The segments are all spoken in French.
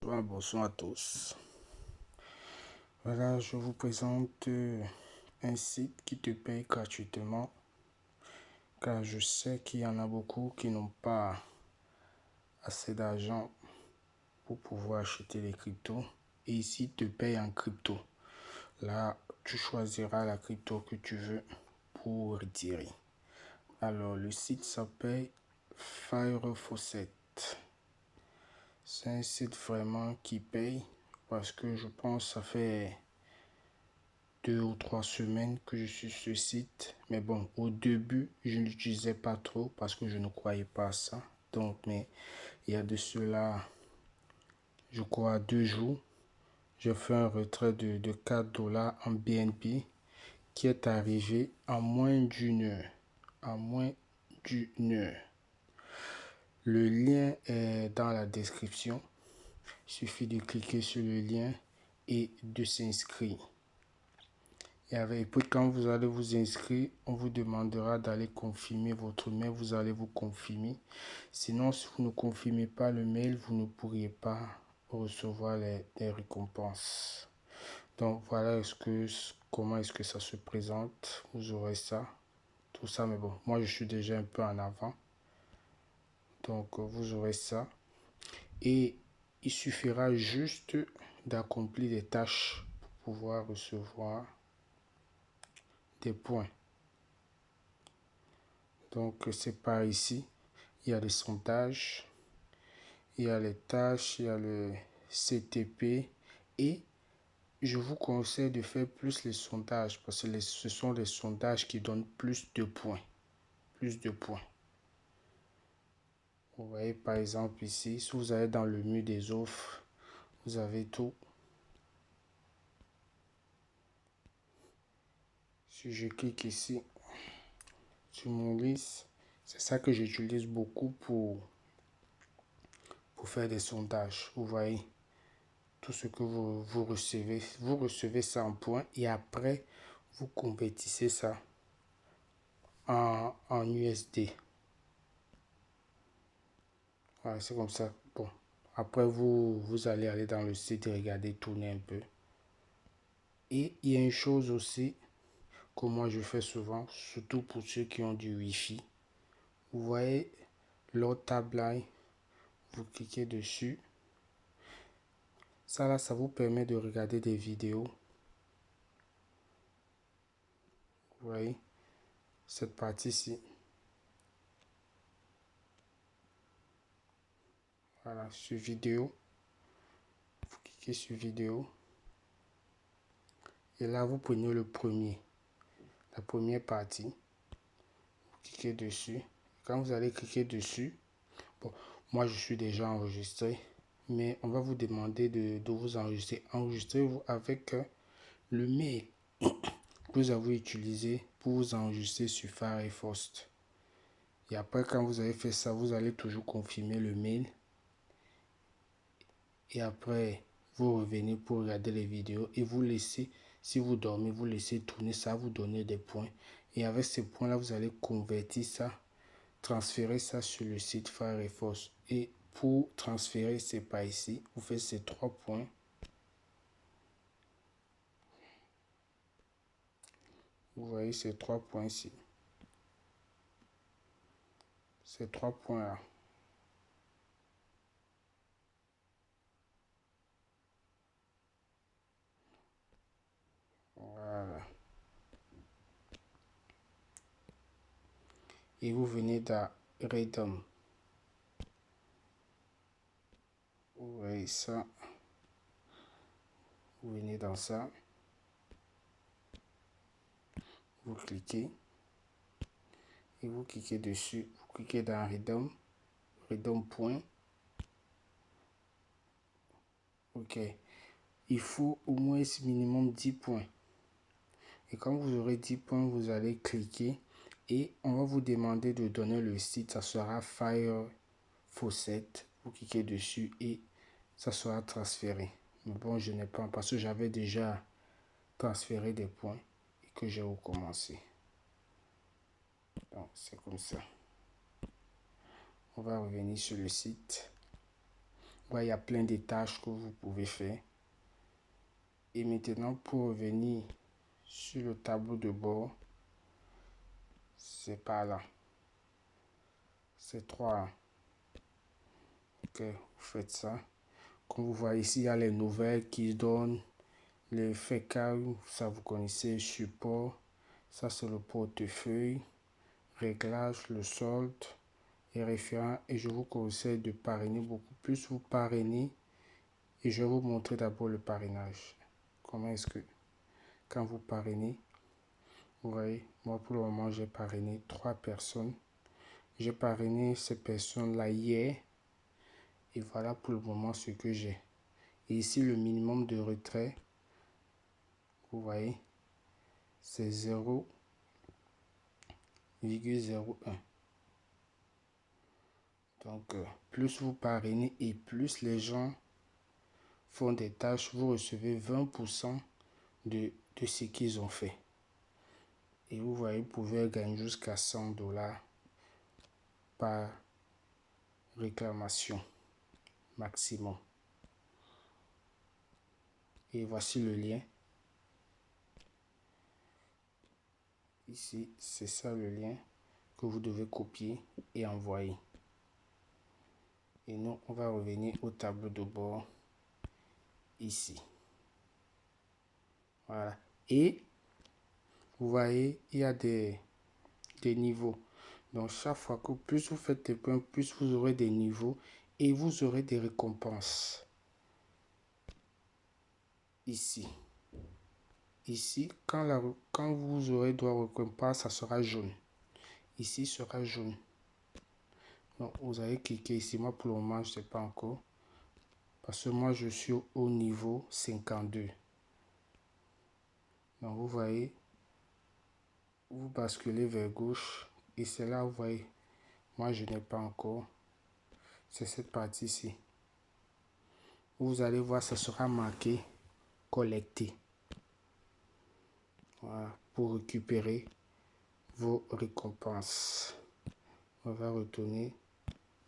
Bonsoir à tous. Voilà, je vous présente un site qui te paye gratuitement, car je sais qu'il y en a beaucoup qui n'ont pas assez d'argent pour pouvoir acheter les cryptos. Et ici, te paye en crypto. Là, tu choisiras la crypto que tu veux pour retirer. Alors, le site s'appelle FireFaucet. C'est un site vraiment qui paye parce que je pense que ça fait 2 ou 3 semaines que je suis sur ce site. Mais bon, au début, je ne l'utilisais pas trop parce que je ne croyais pas à ça. Donc, mais il y a de cela, je crois, 2 jours, j'ai fait un retrait de 4 dollars en BNB qui est arrivé en moins d'une heure. En moins d'une heure. Le lien est dans la description. Il suffit de cliquer sur le lien et de s'inscrire. Et puis quand vous allez vous inscrire, on vous demandera d'aller confirmer votre mail. Vous allez vous confirmer. Sinon, si vous ne confirmez pas le mail, vous ne pourriez pas recevoir les récompenses. Donc voilà comment est-ce que ça se présente. Vous aurez ça, tout ça. Mais bon, moi je suis déjà un peu en avant. Donc vous aurez ça. Et il suffira juste d'accomplir des tâches pour pouvoir recevoir des points. Donc c'est par ici. Il y a les sondages, il y a les tâches, il y a le CTP. Et je vous conseille de faire plus les sondages parce que ce sont les sondages qui donnent plus de points. Plus de points. Vous voyez par exemple ici, si vous allez dans le menu des offres, vous avez tout. Si je clique ici sur mon liste, c'est ça que j'utilise beaucoup pour faire des sondages. Vous voyez tout ce que vous recevez ça en points et après vous convertissez ça en USD. Voilà, c'est comme ça. Bon, après vous allez aller dans le site et regarder, tourner un peu. Et il y a une chose aussi que moi je fais souvent, surtout pour ceux qui ont du Wi-Fi. Vous voyez l'autre timeline, vous cliquez dessus. Ça là, ça vous permet de regarder des vidéos. Vous voyez cette partie-ci. Voilà, sur vidéo. Vous cliquez sur vidéo. Et là, vous prenez le premier. La première partie. Vous cliquez dessus. Quand vous allez cliquer dessus, bon, moi je suis déjà enregistré. Mais on va vous demander de vous enregistrer. Enregistrez-vous avec le mail que vous avez utilisé pour vous enregistrer sur Firefox. Et après, quand vous avez fait ça, vous allez toujours confirmer le mail. Et après, vous revenez pour regarder les vidéos et vous laissez, si vous dormez, vous laissez tourner, ça vous donner des points. Et avec ces points-là, vous allez convertir ça, transférer ça sur le site Firefox. Et pour transférer, c'est par ici. Vous faites ces 3 points. Vous voyez ces 3 points ici. Ces 3 points-là. Voilà. Et vous venez dans Redeem. Vous voyez ça. Vous venez dans ça. Vous cliquez. Et vous cliquez dessus. Vous cliquez dans Redeem. Redeem point. Ok. Il faut au moins minimum 10 points. Et quand vous aurez 10 points, vous allez cliquer. Et on va vous demander de donner le site. Ça sera FireFaucet. Vous cliquez dessus et ça sera transféré. Mais bon, je n'ai pas parce que j'avais déjà transféré des points et que j'ai recommencé. Donc, c'est comme ça. On va revenir sur le site. Ouais, il y a plein de tâches que vous pouvez faire. Et maintenant, pour revenir sur le tableau de bord, c'est par là. C'est 3. Ok, vous faites ça. Comme vous voyez ici, il y a les nouvelles qui donnent les faits, ça vous connaissez, support. Ça, c'est le portefeuille, réglage, le solde et référent. Et je vous conseille de parrainer beaucoup plus. Vous parrainez et je vais vous montrer d'abord le parrainage. Comment est-ce que, quand vous parrainez, vous voyez, moi pour le moment, j'ai parrainé 3 personnes. J'ai parrainé ces personnes-là hier. Et voilà pour le moment ce que j'ai. Et ici, le minimum de retrait, vous voyez, c'est 0,01. Donc, plus vous parrainez et plus les gens font des tâches, vous recevez 20% de ce qu'ils ont fait. Et vous voyez, vous pouvez gagner jusqu'à 100 dollars par réclamation maximum. Et voici le lien. Ici, c'est ça le lien que vous devez copier et envoyer. Et nous, on va revenir au tableau de bord ici. Voilà. Et vous voyez, il y a des niveaux. Donc, chaque fois que plus vous faites des points, plus vous aurez des niveaux et vous aurez des récompenses. Ici. Ici, quand vous aurez droit aux récompenses, ça sera jaune. Ici sera jaune. Donc, vous allez cliquer ici. Moi, pour le moment, je ne sais pas encore. Parce que moi, je suis au niveau 52. Donc, vous voyez, vous basculez vers gauche. Et c'est là, vous voyez, moi, je n'ai pas encore. C'est cette partie-ci. Vous allez voir, ça sera marqué collecter. Voilà, pour récupérer vos récompenses. On va retourner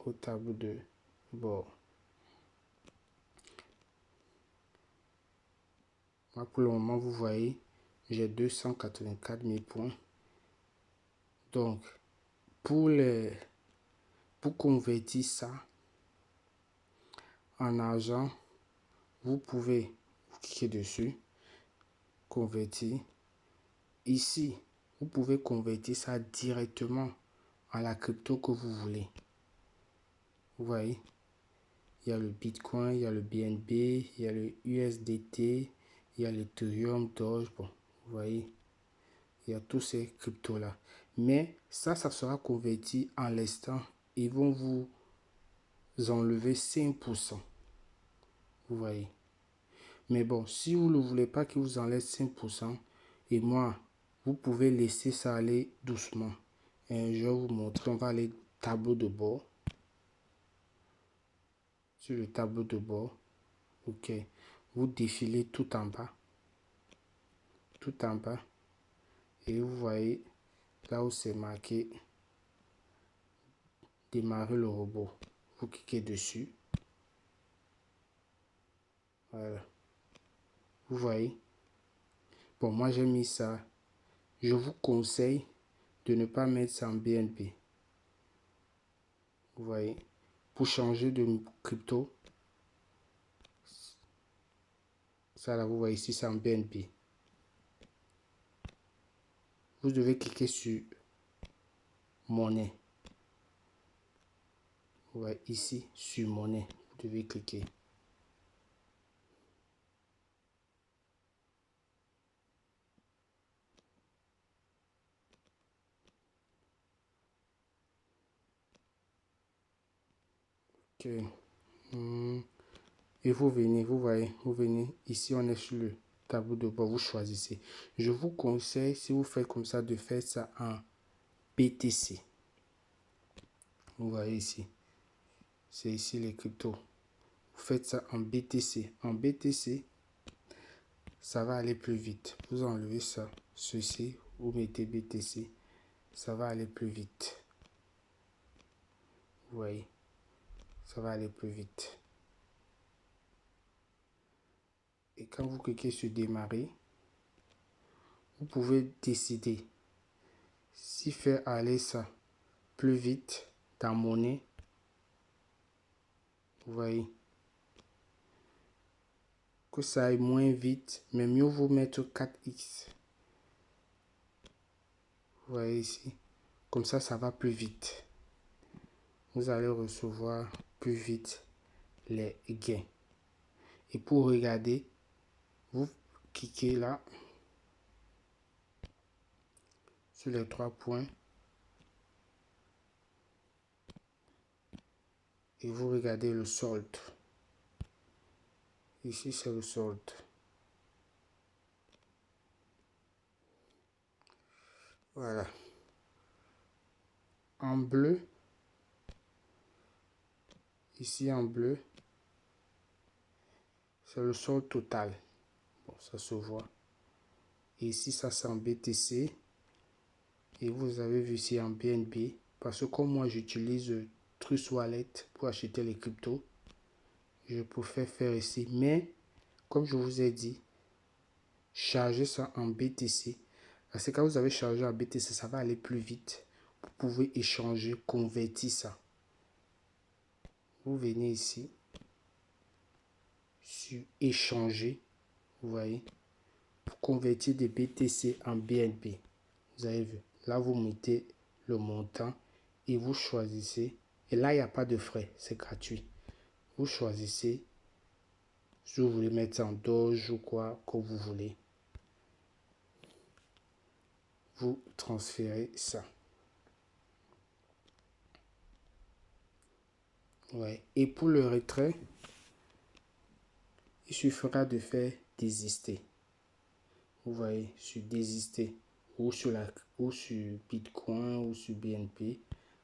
au tableau de bord. Moi, pour le moment, vous voyez, j'ai 284 000 points. Donc, pour convertir ça en argent, vous pouvez cliquer dessus, convertir. Ici, vous pouvez convertir ça directement à la crypto que vous voulez. Vous voyez, il y a le Bitcoin, il y a le BNB, il y a le USDT, il y a l'Ethereum, Doge. Bon, vous voyez, il y a tous ces cryptos-là. Mais ça sera converti en l'instant. Ils vont vous enlever 5%. Vous voyez. Mais bon, si vous ne voulez pas qu'ils vous enlèvent 5%, et moi, vous pouvez laisser ça aller doucement. Et je vais vous montrer, on va aller tableau de bord. Sur le tableau de bord, ok. Vous défilez tout en bas. Tout en bas. Et vous voyez, là où c'est marqué démarrer le robot. Vous cliquez dessus. Voilà. Vous voyez. Bon, moi j'ai mis ça. Je vous conseille de ne pas mettre ça en BNB. Vous voyez. Pour changer de crypto, ça là, vous voyez ici, c'est en BNB. Vous devez cliquer sur monnaie. Vous voyez ici, sur monnaie. Vous devez cliquer. Ok. Et vous venez, vous voyez, vous venez. Ici, on est sur le tableau de bord. Vous choisissez. Je vous conseille, si vous faites comme ça, de faire ça en BTC. Vous voyez ici. C'est ici les cryptos. Vous faites ça en BTC. En BTC, ça va aller plus vite. Vous enlevez ça, ceci, vous mettez BTC. Ça va aller plus vite. Vous voyez, ça va aller plus vite. Et quand vous cliquez sur démarrer, vous pouvez décider si faire aller ça plus vite dans monnaie. Vous voyez. Que ça aille moins vite, mais mieux vous mettre 4x. Vous voyez ici. Comme ça va plus vite. Vous allez recevoir plus vite les gains. Et pour regarder, vous cliquez là sur les 3 points et vous regardez le solde. Ici c'est le solde. Voilà. En bleu, ici en bleu, c'est le solde total. Bon, ça se voit. Et ici ça c'est en BTC. Et vous avez vu ici en BNB. Parce que comme moi j'utilise Trust Wallet pour acheter les cryptos, je préfère faire ici. Mais comme je vous ai dit, chargez ça en BTC. Parce que quand vous avez chargé en BTC, ça va aller plus vite. Vous pouvez échanger, convertir ça. Vous venez ici sur échanger. Vous voyez. Pour convertir des BTC en BNB. Vous avez vu. Là, vous mettez le montant et vous choisissez. Et là, il n'y a pas de frais. C'est gratuit. Vous choisissez si vous voulez mettre en Doge ou quoi que vous voulez. Vous transférez ça. Ouais. Et pour le retrait, il suffira de faire désister. Vous voyez, sur désister ou sur Bitcoin ou sur BNB.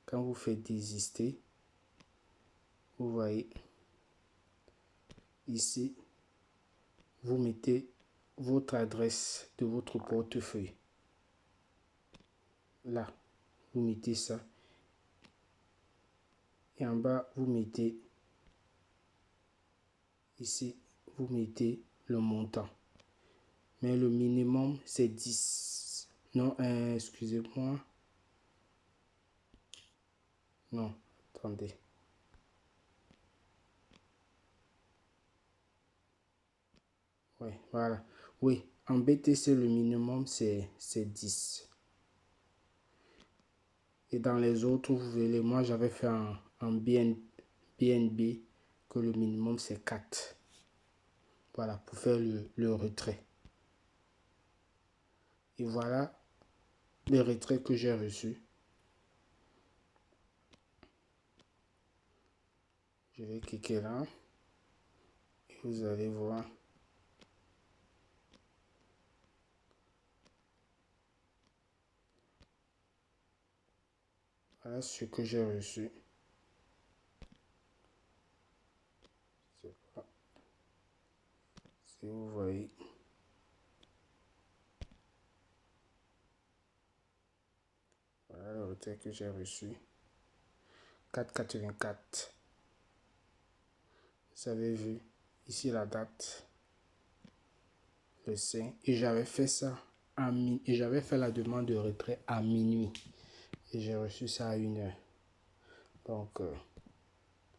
Quand vous faites désister, vous voyez ici, vous mettez votre adresse de votre portefeuille. Là, vous mettez ça. Et en bas, vous mettez ici, vous mettez le montant. Mais le minimum, c'est 10. Non, excusez-moi. Non, attendez. Oui, voilà. Oui, en BTC, le minimum, c'est 10. Et dans les autres, vous verrez, moi, j'avais fait en BNB que le minimum, c'est 4. Voilà, pour faire le retrait. Et voilà les retraits que j'ai reçus. Je vais cliquer là. Et vous allez voir. Voilà ce que j'ai reçu. Si vous voyez. Voilà le retrait que j'ai reçu. 4,84. Vous avez vu ici la date. Le 5. Et j'avais fait ça à minuit. Et j'avais fait la demande de retrait à minuit. Et j'ai reçu ça à 1h. Donc,